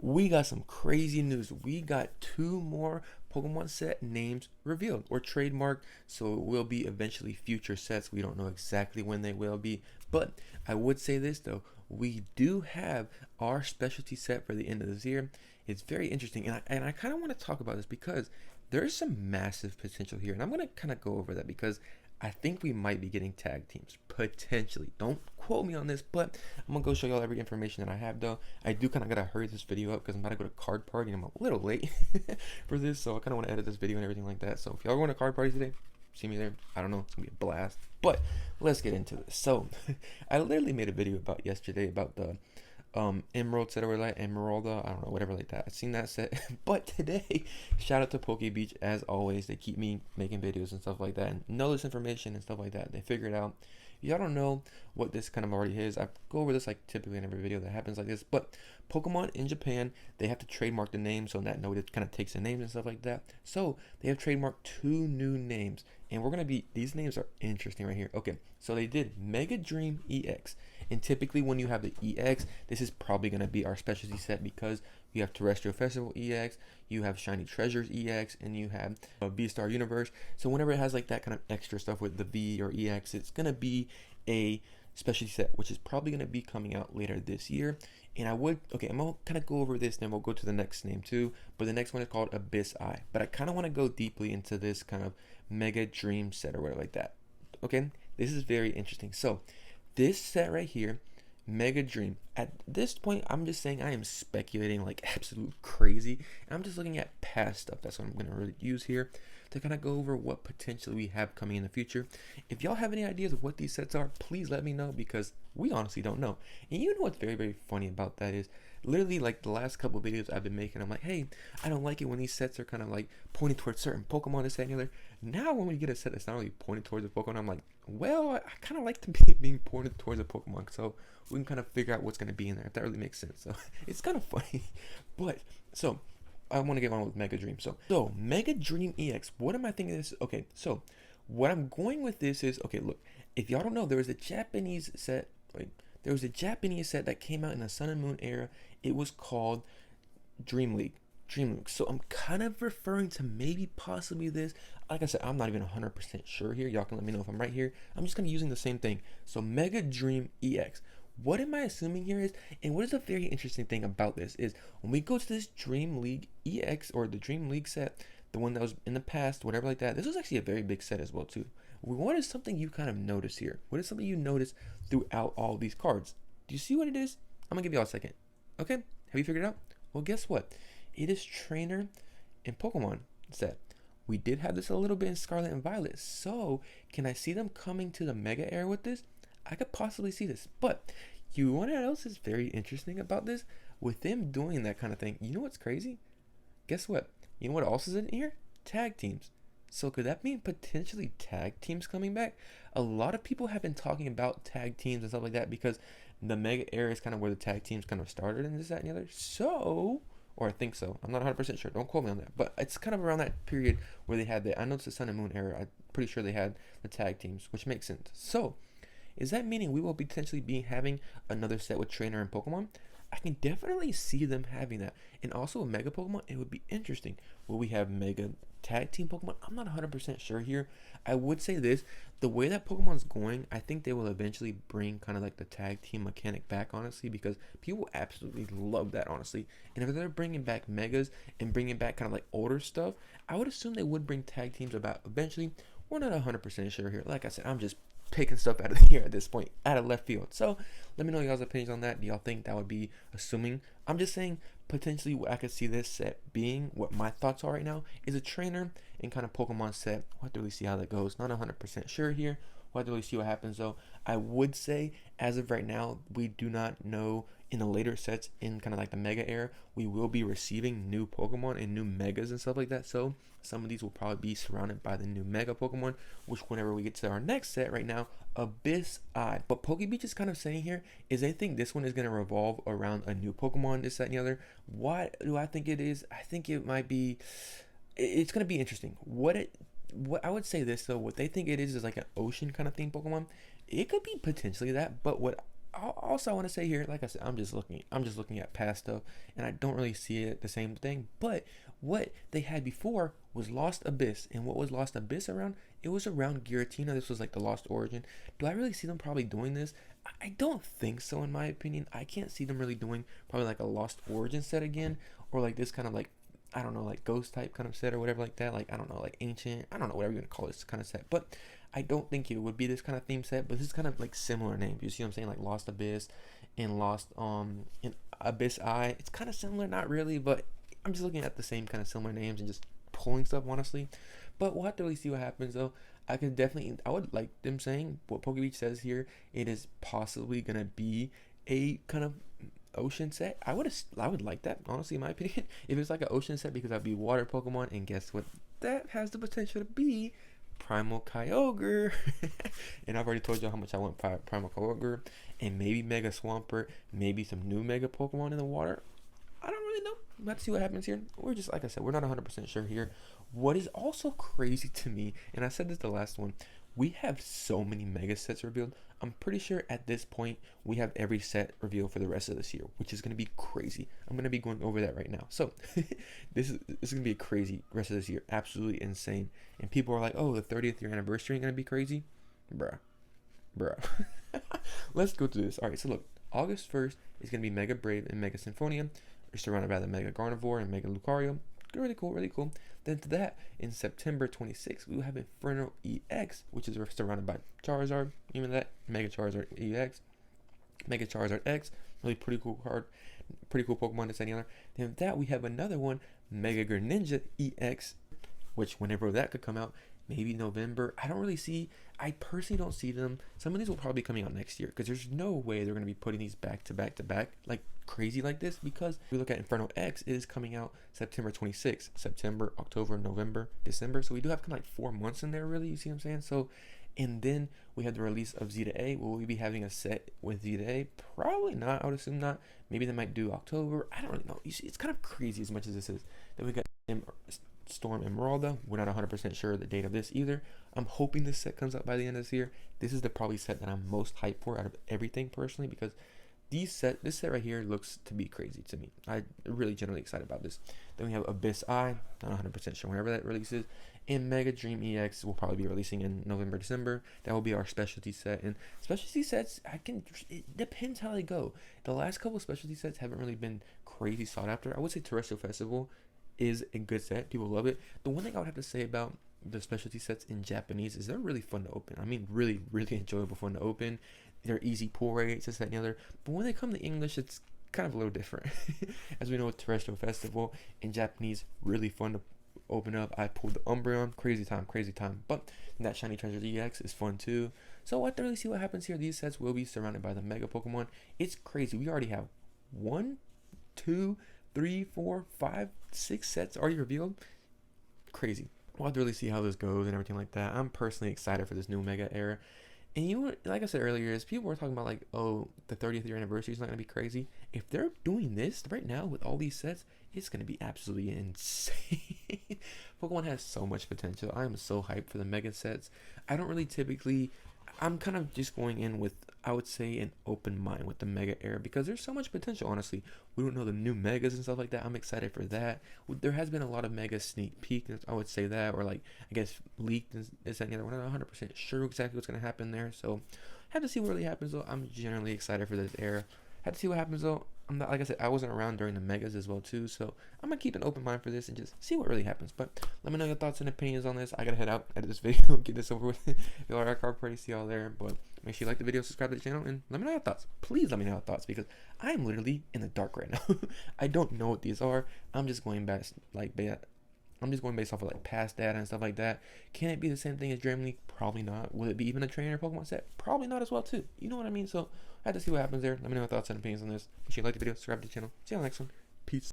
We got some crazy news. We got two more Pokemon set names revealed or trademarked, so it will be eventually future sets. We don't know exactly when they will be, but I would say this though: we do have our specialty set for the end of this year. It's very interesting, and I kind of want to talk about this because there's some massive potential here, and I'm gonna kind of go over that because I think we might be getting tag teams potentially. Don't quote me on this, but I'm gonna go show y'all every information that I have though. I do kind of gotta hurry this video up because I'm about to go to card party and I'm a little late for this, so I kind of want to edit this video and everything like that. So if y'all going to card party today, see me there. I don't know, it's gonna be a blast. But let's get into this. So I literally made a video about yesterday about the Emerald set or like Emeralda, I don't know, whatever like that. I've seen that set. But today, shout out to Poke Beach as always. They keep me making videos and stuff like that and know this information and stuff like that. They figure it out. If y'all don't know what this kind of already is, I go over this like typically in every video that happens like this. But Pokemon in Japan, they have to trademark the name, so in that note it kind of takes the names and stuff like that. So they have trademarked two new names, and we're gonna be, these names are interesting right here. Okay, so they did Mega Dream EX. And typically when you have the EX, this is probably going to be our specialty set because you have Terrestrial Festival EX, you have Shiny Treasures EX, and you have V-Star Universe. So whenever it has like that kind of extra stuff with the V or EX, it's going to be a specialty set, which is probably going to be coming out later this year. And I'm going to kind of go over this, then we'll go to the next name too. But the next one is called Abyss Eye. But I kind of want to go deeply into this kind of Mega Dream set or whatever like that. Okay, this is very interesting. So this set right here, Mega Dream. At this point, I'm just saying I am speculating like absolute crazy. And I'm just looking at past stuff. That's what I'm going to really use here to kind of go over what potentially we have coming in the future. If y'all have any ideas of what these sets are, please let me know because we honestly don't know. And you know what's very, very funny about that is literally like the last couple videos I've been making, I'm like, hey, I don't like it when these sets are kind of like pointing towards certain Pokemon, this, that, and the other. Now when we get a set that's not really pointed towards a Pokemon, I'm like, well, I kind of like to be being pointed towards a Pokemon, so we can kind of figure out what's going to be in there, if that really makes sense. So it's kind of funny. But so I want to get on with Mega Dream. So Mega Dream EX. What am I thinking this? Okay, so what I'm going with this is, okay, look, if y'all don't know, there was a Japanese set. Like, there was a Japanese set that came out in the Sun and Moon era. It was called Dream League. Dream League. So I'm kind of referring to maybe possibly this. Like I said, I'm not even 100% sure here. Y'all can let me know if I'm right here. I'm just kind of using the same thing. So Mega Dream EX. What am I assuming here is, and what is a very interesting thing about this is when we go to this Dream League EX or the Dream League set, the one that was in the past, whatever like that, this was actually a very big set as well too. What is something you kind of notice here? What is something you notice throughout all these cards? Do you see what it is? I'm gonna give y'all a second. Okay, have you figured it out? Well, guess what? It is Trainer and Pokemon set. We did have this a little bit in Scarlet and Violet, so can I see them coming to the Mega Era with this? I could possibly see this, but you want to know what else is very interesting about this? With them doing that kind of thing, you know what's crazy? Guess what? You know what else is in here? Tag teams. So could that mean potentially tag teams coming back? A lot of people have been talking about tag teams and stuff like that because the Mega Era is kind of where the tag teams kind of started and this, that, and the other. So, or I think so. I'm not 100% sure. Don't quote me on that. But it's kind of around that period where they had the, I know it's the Sun and Moon era. I'm pretty sure they had the tag teams, which makes sense. So, is that meaning we will potentially be having another set with Trainer and Pokemon? I can definitely see them having that. And also a Mega Pokemon, it would be interesting. Will we have Mega Tag Team Pokemon? I'm not 100% sure here. I would say this, the way that Pokemon's going, I think they will eventually bring kind of like the tag team mechanic back, honestly, because people absolutely love that, honestly. And if they're bringing back Megas and bringing back kind of like older stuff, I would assume they would bring tag teams about eventually. We're not 100% sure here. Like I said, I'm just picking stuff out of here at this point, out of left field. So let me know y'all's opinions on that. Do y'all think that would be assuming? I'm just saying potentially what I could see this set being, what my thoughts are right now, is a Trainer and kind of Pokemon set. We'll have to really see how that goes. Not 100% sure here. We'll have to really see what happens though. I would say as of right now, we do not know in the later sets in kind of like the Mega era, we will be receiving new Pokemon and new Megas and stuff like that. So some of these will probably be surrounded by the new Mega Pokemon, which whenever we get to our next set right now, Abyss Eye. But Pokebeach is kind of saying here is they think this one is going to revolve around a new Pokemon, this, that, and the other. Why do I think it is? I think it might be, it's going to be interesting. What I would say this though, what they think it is like an ocean kind of theme Pokemon. It could be potentially that, but what Also, I want to say here, like I said, I'm just looking at past stuff, and I don't really see it the same thing. But what they had before was Lost Abyss, and what was Lost Abyss around? It was around Giratina. This was like the Lost Origin. Do I really see them probably doing this? I don't think so, in my opinion. I can't see them really doing probably like a Lost Origin set again, or like this kind of like, I don't know, like ghost type kind of set or whatever like that. Like, I don't know, like ancient. I don't know, whatever you're gonna call this kind of set. But I don't think it would be this kind of theme set. But this is kind of like similar names. You see what I'm saying? Like Lost Abyss and Lost and Abyss Eye. It's kind of similar, not really, but I'm just looking at the same kind of similar names and just pulling stuff honestly. But we'll have to really see what happens though. I would like them saying what PokeBeach says here. It is possibly gonna be a kind of ocean set. I would like that honestly, in my opinion. If it's like an ocean set, because that'd be water Pokemon, and guess what? That has the potential to be Primal Kyogre. And I've already told you how much I want Primal Kyogre, and maybe Mega Swampert, maybe some new Mega Pokemon in the water. I don't really know. Let's see what happens here. We're just, like I said, we're not 100% sure here. What is also crazy to me, and I said this the last one, we have so many mega sets revealed. I'm pretty sure at this point we have every set revealed for the rest of this year, which is going to be crazy. I'm going to be going over that right now. So this is going to be a crazy rest of this year. Absolutely insane. And people are like, oh, the 30th year anniversary ain't going to be crazy? Bruh. Let's go through this. All right, so look, August 1st is going to be Mega Brave and Mega Symphonia. We're surrounded by the Mega Gardevoir and Mega Lucario. Really cool, really cool. Then to that, in September 26th, we will have Inferno EX, which is surrounded by Charizard. Even that, Mega Charizard EX, Mega Charizard X, really pretty cool card, pretty cool Pokemon to any other. Then with that, we have another one, Mega Greninja EX, which whenever that could come out, maybe November. I personally don't see them. Some of these will probably be coming out next year, because there's no way they're going to be putting these back to back to back like crazy like this, because if we look at Inferno X, it is coming out September 26th. September, October, November, December. So we do have kind of like 4 months in there, really. You see what I'm saying? So, and then we have the release of Zeta A. Will we be having a set with Zeta A? Probably not. I would assume not. Maybe they might do October. I don't really know. You see, it's kind of crazy as much as this is. Then we got Storm Emeralda. We're not 100% sure the date of this either. I'm hoping this set comes out by the end of this year. This is the probably set that I'm most hyped for out of everything personally, because this set right here looks to be crazy to me. I'm really generally excited about this. Then we have Abyss Eye, not 100% sure whenever that releases. And Mega Dream EX will probably be releasing in November, December. That will be our specialty set. And specialty sets, it depends how they go. The last couple of specialty sets haven't really been crazy sought after. I would say Terrestrial Festival is a good set. People love it. The one thing I would have to say about the specialty sets in Japanese is they're really fun to open. I mean, really, really enjoyable, fun to open. They're easy pull rates, this, that, and the other. But when they come to English, it's kind of a little different. As we know, with Terrestrial Festival in Japanese, really fun to open up. I pulled the Umbreon, crazy time. But that Shiny Treasure EX is fun too. So we'll have to really see what happens here. These sets will be surrounded by the Mega Pokemon. It's crazy. We already have 1, 2, 3, 4, 5, 6 sets already revealed. Crazy. We'll have to really see how this goes and everything like that. I'm personally excited for this new Mega era. And you know what, like I said earlier, is people were talking about like, oh, the 30th year anniversary is not going to be crazy. If they're doing this right now with all these sets, it's going to be absolutely insane. Pokemon has so much potential. I am so hyped for the Mega sets. I'm kind of just going in with, I would say, an open mind with the Mega era, because there's so much potential, honestly. We don't know the new Megas and stuff like that. I'm excited for that. There has been a lot of Mega sneak peek, I would say that, or like, I guess, leaked and this and the other. We're not 100% sure exactly what's going to happen there, so have to see what really happens, though. I'm generally excited for this era. Have to see what happens, though. I'm not, like I said, I wasn't around during the Megas as well, too, so I'm going to keep an open mind for this and just see what really happens. But let me know your thoughts and opinions on this. I got to head out, edit this video, get this over with. If you like our card party, see y'all there. But make sure you like the video, subscribe to the channel, and let me know your thoughts. Please let me know your thoughts, because I am literally in the dark right now. I don't know what these are. I'm just going based off of like past data and stuff like that. Can it be the same thing as Dream League? Probably not. Will it be even a trainer Pokemon set? Probably not as well too. You know what I mean? So I have to see what happens there. Let me know your thoughts and opinions on this. Make sure you like the video, subscribe to the channel. See you on the next one. Peace.